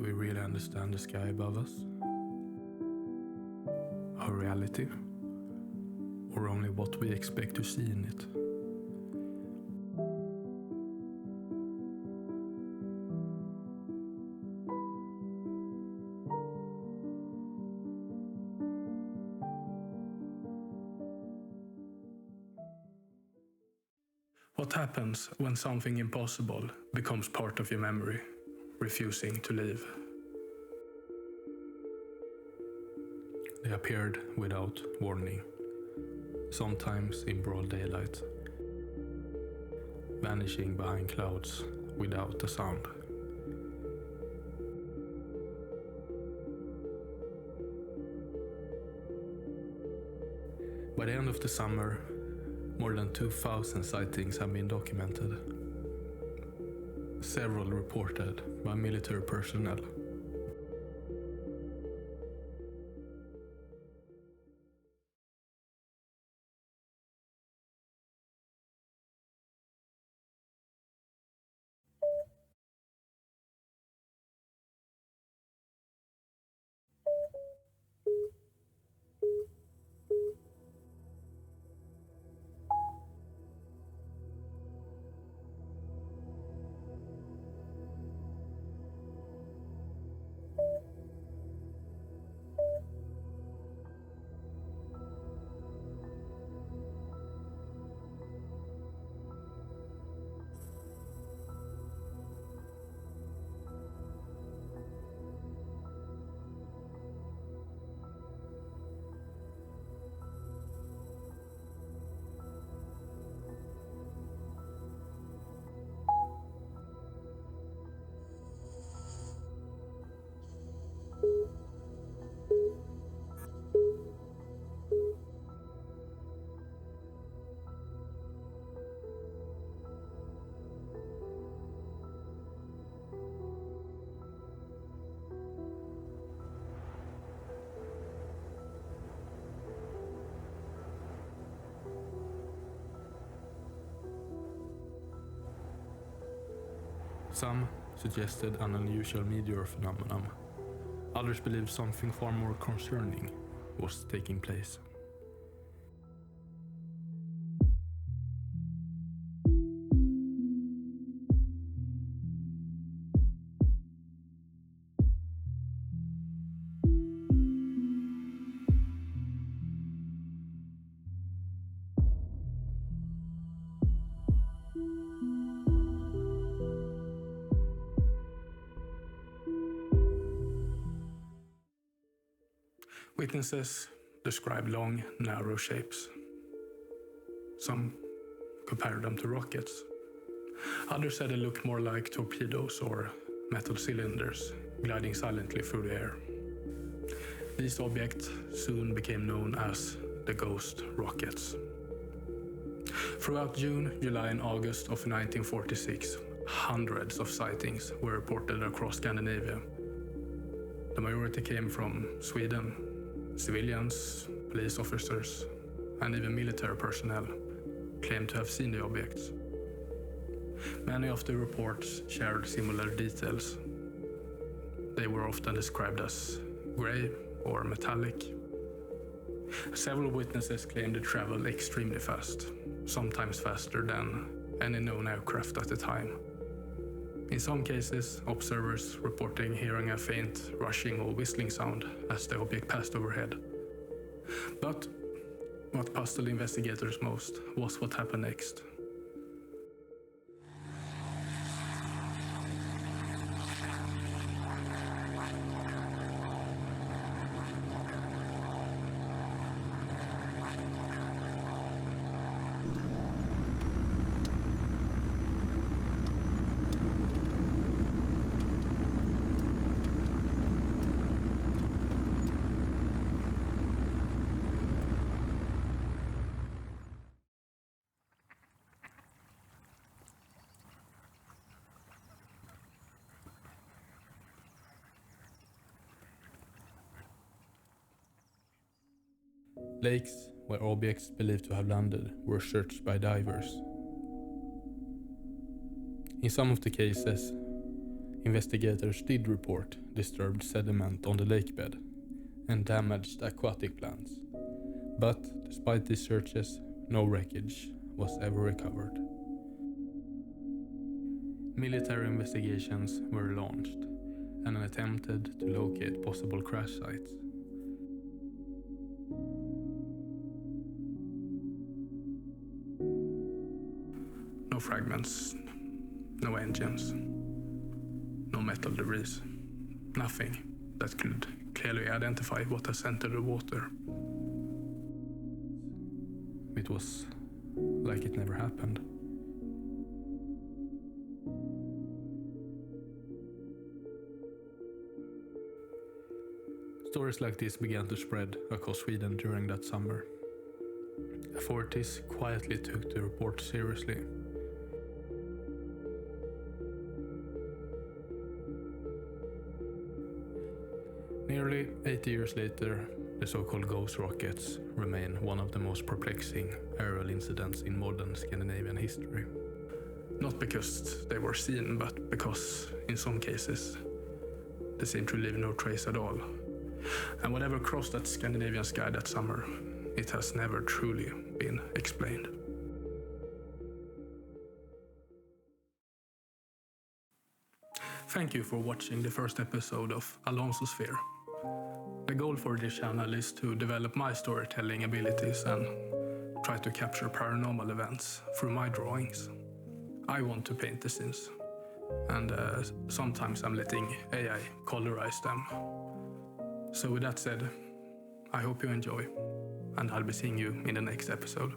we really understand the sky above us? Our reality? Or only what we expect to see in it? What happens when something impossible becomes part of your memory, refusing to leave? They appeared without warning, sometimes in broad daylight, vanishing behind clouds without a sound. By the end of the summer, more than 2,000 sightings have been documented, several reported by military personnel. Some suggested an unusual meteor phenomenon. Others believed something far more concerning was taking place. Witnesses describe long, narrow shapes. Some compared them to rockets. Others said they looked more like torpedoes or metal cylinders gliding silently through the air. These objects soon became known as the ghost rockets. Throughout June, July and August of 1946, hundreds of sightings were reported across Scandinavia. The majority came from Sweden. Civilians, police officers, and even military personnel claimed to have seen the objects. Many of the reports shared similar details. They were often described as grey or metallic. Several witnesses claimed they traveled extremely fast, sometimes faster than any known aircraft at the time. In some cases, observers reporting hearing a faint rushing or whistling sound as the object passed overhead. But what puzzled investigators most was what happened next. Lakes where objects believed to have landed were searched by divers. In some of the cases, Investigators did report disturbed sediment on the lakebed and damaged aquatic plants, but despite these searches, no wreckage was ever recovered. Military investigations were launched and attempted to locate possible crash sites. No fragments, no engines, no metal debris, nothing that could clearly identify what has entered the water. It was like it never happened. Stories like this began to spread across Sweden during that summer. Authorities quietly took the report seriously. Nearly 80 years later, the so-called ghost rockets remain one of the most perplexing aerial incidents in modern Scandinavian history. Not because they were seen, but because, in some cases, they seem to leave no trace at all. And whatever crossed that Scandinavian sky that summer, it has never truly been explained. Thank you for watching the first episode of Alonso's Sphere. The goal for this channel is to develop my storytelling abilities and try to capture paranormal events through my drawings. I want to paint the scenes, and sometimes I'm letting AI colorize them. So with that said, I hope you enjoy, and I'll be seeing you in the next episode.